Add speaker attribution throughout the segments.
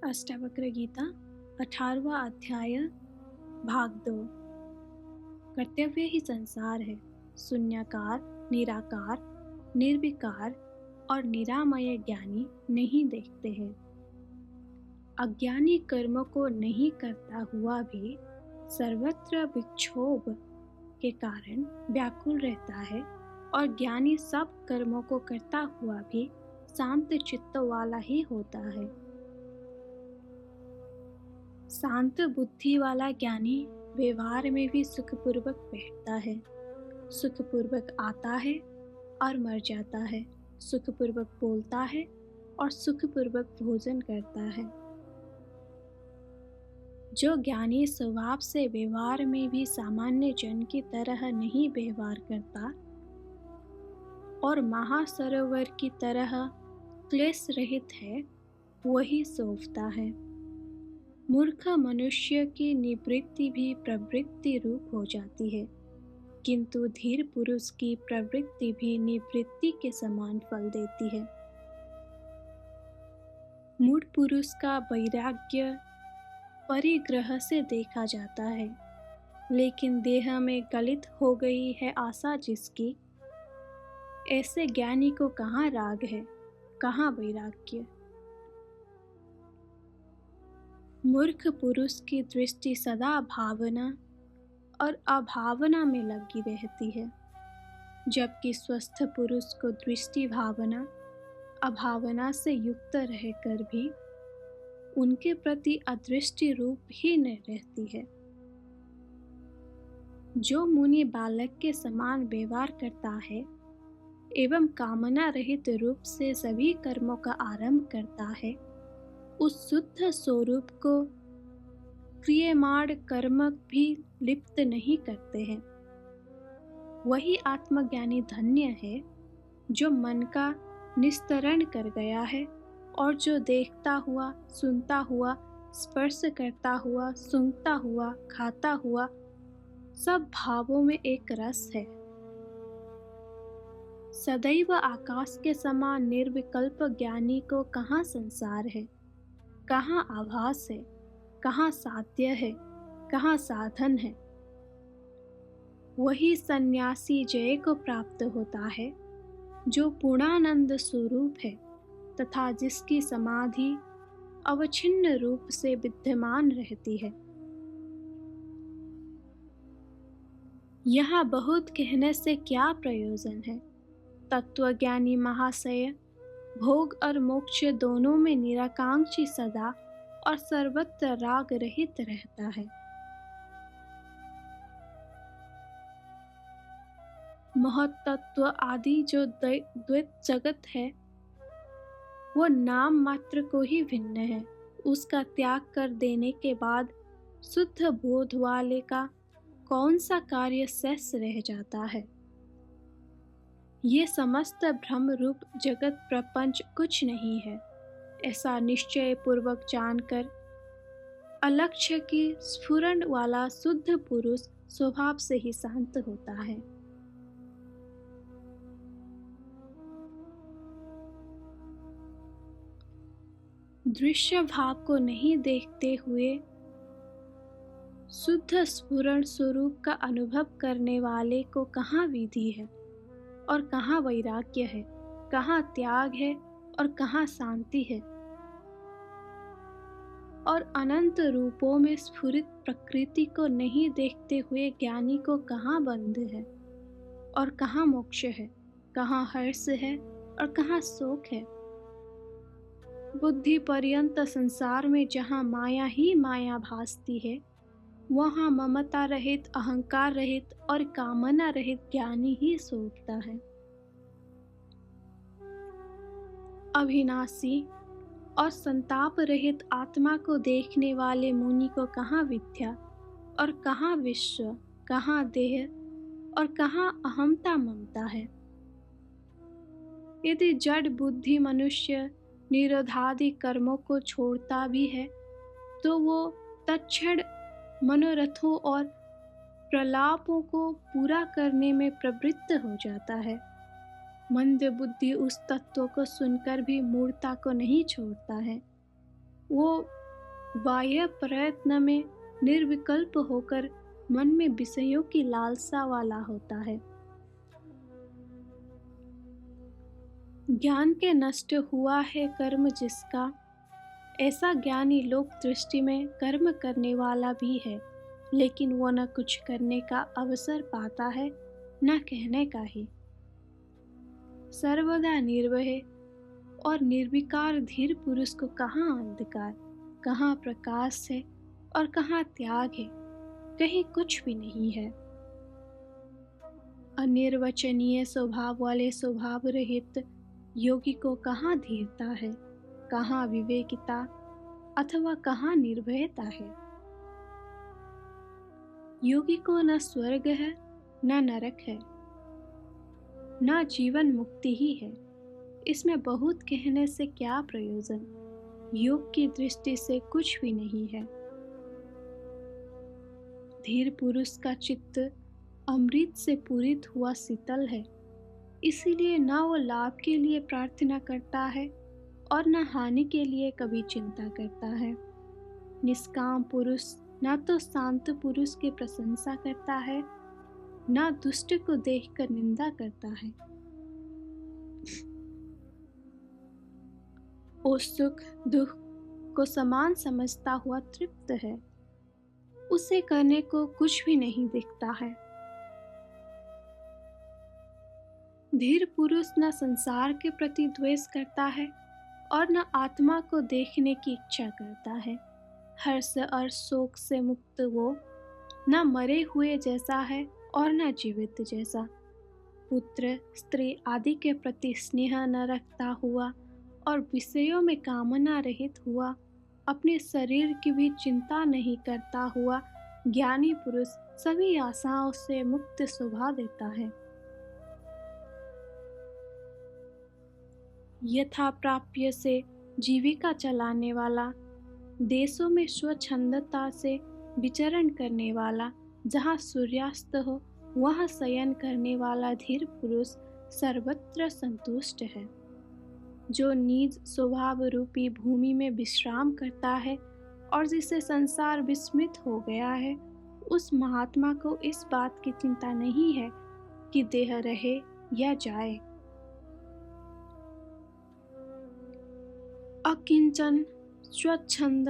Speaker 1: अष्टावक्र गीता 18वां अध्याय भाग 2। कर्तव्य ही संसार है। शून्याकार, निराकार, निर्विकार और निरामय ज्ञानी नहीं देखते हैं। अज्ञानी कर्मों को नहीं करता हुआ भी सर्वत्र विक्षोभ के कारण व्याकुल रहता है, और ज्ञानी सब कर्मों को करता हुआ भी शांत चित्त वाला ही होता है। शांत बुद्धि वाला ज्ञानी व्यवहार में भी सुखपूर्वक बैठता है, सुखपूर्वक आता है और मर जाता है, सुखपूर्वक बोलता है और सुखपूर्वक भोजन करता है। जो ज्ञानी स्वभाव से व्यवहार में भी सामान्य जन की तरह नहीं व्यवहार करता और महासरोवर की तरह क्लेश रहित है, वही सोचता है। मूर्ख मनुष्य की निवृत्ति भी प्रवृत्ति रूप हो जाती है, किंतु धीर पुरुष की प्रवृत्ति भी निवृत्ति के समान फल देती है। मूढ़ पुरुष का वैराग्य परिग्रह से देखा जाता है, लेकिन देह में गलित हो गई है आशा जिसकी, ऐसे ज्ञानी को कहाँ राग है, कहाँ वैराग्य। मूर्ख पुरुष की दृष्टि सदा भावना और अभावना में लगी रहती है, जबकि स्वस्थ पुरुष को दृष्टि भावना अभावना से युक्त रहकर भी उनके प्रति अदृष्टि रूप ही न रहती है। जो मुनि बालक के समान व्यवहार करता है एवं कामना रहित रूप से सभी कर्मों का आरंभ करता है, उस शुद्ध स्वरूप को क्रियमाण कर्म भी लिप्त नहीं करते हैं। वही आत्मज्ञानी धन्य है जो मन का निस्तरण कर गया है और जो देखता हुआ, सुनता हुआ, स्पर्श करता हुआ, सूंघता हुआ, खाता हुआ सब भावों में एक रस है। सदैव आकाश के समान निर्विकल्प ज्ञानी को कहाँ संसार है, कहाँ आभास है, कहाँ साध्य है, कहाँ साधन है। वही सन्यासी जय को प्राप्त होता है जो पूर्णानंद स्वरूप है तथा जिसकी समाधि अवच्छिन्न रूप से विद्यमान रहती है। यहाँ बहुत कहने से क्या प्रयोजन है। तत्वज्ञानी महाशय भोग और मोक्ष दोनों में निराकांक्षी सदा और सर्वत्र राग रहित रहता है। महत्तत्व आदि जो द्वैत जगत है, वो नाम मात्र को ही भिन्न है। उसका त्याग कर देने के बाद शुद्ध बोध वाले का कौन सा कार्य शेष रह जाता है। ये समस्त भ्रम रूप जगत प्रपंच कुछ नहीं है, ऐसा निश्चय पूर्वक जानकर अलक्ष्य की स्फुरण वाला शुद्ध पुरुष स्वभाव से ही शांत होता है। दृश्य भाव को नहीं देखते हुए शुद्ध स्फुरण स्वरूप का अनुभव करने वाले को कहाँ विधि है और कहाँ वैराग्य है, कहाँ त्याग है और कहाँ शांति है। और अनंत रूपों में स्फुरित प्रकृति को नहीं देखते हुए ज्ञानी को कहाँ बंध है और कहाँ मोक्ष है, कहाँ हर्ष है और कहाँ शोक है। बुद्धि पर्यंत संसार में जहाँ माया ही माया भासती है, वहाँ ममता रहित, अहंकार रहित और कामना रहित ज्ञानी ही सोचता है। अविनाशी और संताप रहित आत्मा को देखने वाले मुनि को कहाँ विद्या और कहाँ विश्व, कहाँ देह और कहाँ अहमता ममता है। यदि जड़ बुद्धि मनुष्य निरोधादि कर्मों को छोड़ता भी है तो वो तत्क्षण मनोरथों और प्रलापों को पूरा करने में प्रवृत्त हो जाता है। मंद बुद्धि उस तत्व को सुनकर भी मूढ़ता को नहीं छोड़ता है। वो बाह्य प्रयत्न में निर्विकल्प होकर मन में विषयों की लालसा वाला होता है। ज्ञान के नष्ट हुआ है कर्म जिसका, ऐसा ज्ञानी लोक दृष्टि में कर्म करने वाला भी है, लेकिन वो न कुछ करने का अवसर पाता है न कहने का ही। सर्वदा निर्भय और निर्विकार धीर पुरुष को कहाँ अंधकार, कहाँ प्रकाश है और कहाँ त्याग है, कहीं कुछ भी नहीं है। अनिर्वचनीय स्वभाव वाले स्वभाव रहित योगी को कहाँ धीरता है, कहाँ विवेकिता अथवा कहाँ निर्भयता है। योगी को न स्वर्ग है न नरक है, न जीवन मुक्ति ही है। इसमें बहुत कहने से क्या प्रयोजन, योग की दृष्टि से कुछ भी नहीं है। धीर पुरुष का चित्त अमृत से पूरित हुआ शीतल है, इसीलिए न वो लाभ के लिए प्रार्थना करता है और न हानि के लिए कभी चिंता करता है। निष्काम पुरुष न तो शांत पुरुष की प्रशंसा करता है, न दुष्ट को देखकर निंदा करता है। वो सुख दुख को समान समझता हुआ तृप्त है, उसे करने को कुछ भी नहीं दिखता है। धीर पुरुष न संसार के प्रति द्वेष करता है और न आत्मा को देखने की इच्छा करता है। हर्ष और शोक से मुक्त वो न मरे हुए जैसा है और न जीवित जैसा। पुत्र स्त्री आदि के प्रति स्नेह न रखता हुआ और विषयों में कामना रहित हुआ, अपने शरीर की भी चिंता नहीं करता हुआ ज्ञानी पुरुष सभी आशाओं से मुक्त शोभा देता है। यथा प्राप्य से जीविका चलाने वाला, देशों में स्वच्छंदता से विचरण करने वाला, जहाँ सूर्यास्त हो वहाँ शयन करने वाला धीर पुरुष सर्वत्र संतुष्ट है। जो निज स्वभाव रूपी भूमि में विश्राम करता है और जिसे संसार विस्मृत हो गया है, उस महात्मा को इस बात की चिंता नहीं है कि देह रहे या जाए। अकिंचन स्वच्छंद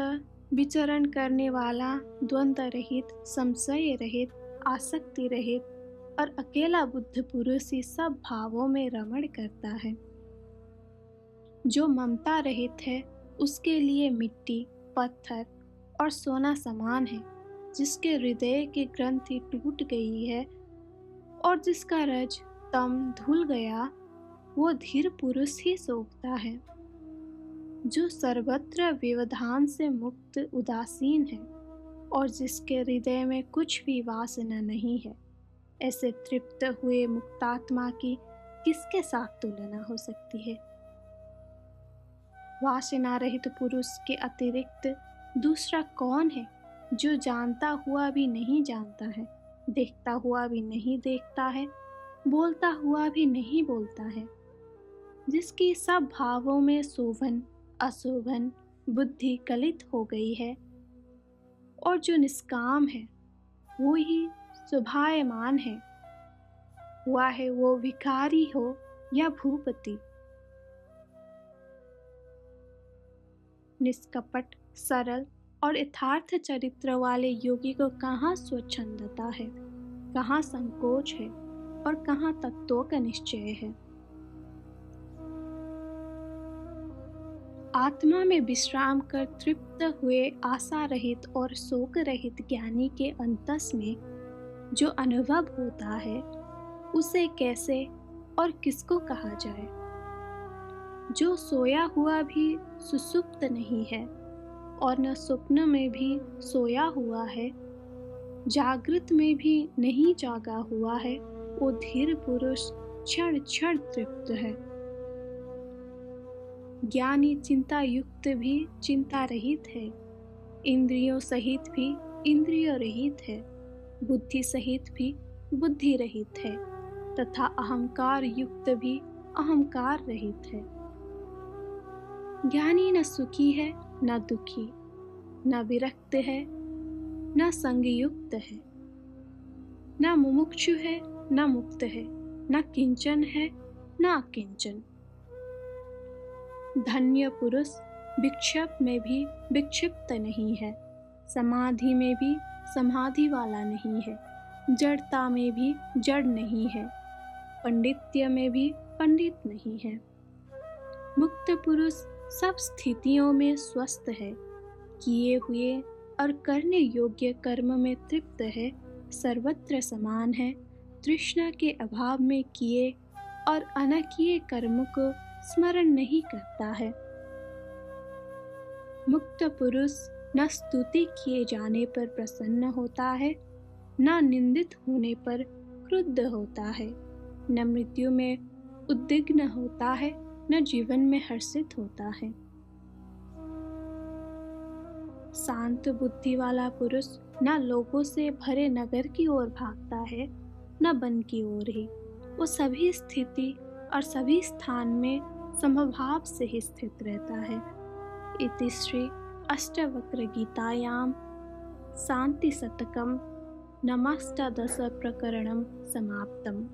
Speaker 1: विचरण करने वाला, द्वंद्व रहित, संशय रहित, आसक्ति रहित और अकेला बुद्ध पुरुष ही सब भावों में रमण करता है। जो ममता रहित है उसके लिए मिट्टी, पत्थर और सोना समान है। जिसके हृदय की ग्रंथि टूट गई है और जिसका रज तम धुल गया, वो धीर पुरुष ही सोचता है। जो सर्वत्र व्यवधान से मुक्त उदासीन है और जिसके हृदय में कुछ भी वासना नहीं है, ऐसे तृप्त हुए मुक्तात्मा की किसके साथ तुलना हो सकती है। वासना रहित पुरुष के अतिरिक्त दूसरा कौन है जो जानता हुआ भी नहीं जानता है, देखता हुआ भी नहीं देखता है, बोलता हुआ भी नहीं बोलता है, जिसकी सब भावों में शोभन अशोभन बुद्धि कलित हो गई है, और जो निष्काम है वो ही शोभायमान है, हुआ है वो भिखारी हो या भूपति। निष्कपट, सरल और यथार्थ चरित्र वाले योगी को कहाँ स्वच्छंदता है, कहाँ संकोच है और कहाँ तत्वों का निश्चय है। आत्मा में विश्राम कर तृप्त हुए आशा रहित और शोक रहित ज्ञानी के अंतस में जो अनुभव होता है, उसे कैसे और किसको कहा जाए। जो सोया हुआ भी सुसुप्त नहीं है और न स्वप्न में भी सोया हुआ है, जागृत में भी नहीं जागा हुआ है, वो धीर पुरुष क्षण क्षण तृप्त है। ज्ञानी चिंता युक्त भी चिंता रहित है, इंद्रियों सहित भी इंद्रिय रहित है, बुद्धि सहित भी बुद्धि रहित है, तथा अहंकार युक्त भी अहंकार रहित है। ज्ञानी न सुखी है न दुखी, न विरक्त है, न संगयुक्त है, न मुमुक्षु है, न मुक्त है, न किंचन है, न अकिंचन। धन्य पुरुष विक्षेप में भी विक्षिप्त नहीं है, समाधि में भी समाधि वाला नहीं है, जड़ता में भी जड़ नहीं है, पंडित्य में भी पंडित नहीं है। मुक्त पुरुष सब स्थितियों में स्वस्थ है, किए हुए और करने योग्य कर्म में तृप्त है, सर्वत्र समान है, तृष्णा के अभाव में किए और अनकिए कर्म को स्मरण नहीं करता है। मुक्त पुरुष न स्तुति किए जाने पर प्रसन्न होता है, न निंदित होने पर क्रुद्ध होता है, न मृत्यु में उद्विग्न होता है, न जीवन में हर्षित होता है। शांत बुद्धि वाला पुरुष न लोगों से भरे नगर की ओर भागता है, न वन की ओर ही। वो सभी स्थिति और सभी स्थान में समभाव से ही स्थित रहता है। इति श्री अष्टवक्र गीतायां शांति शतकम नमाष्टादश प्रकरणम समाप्तम।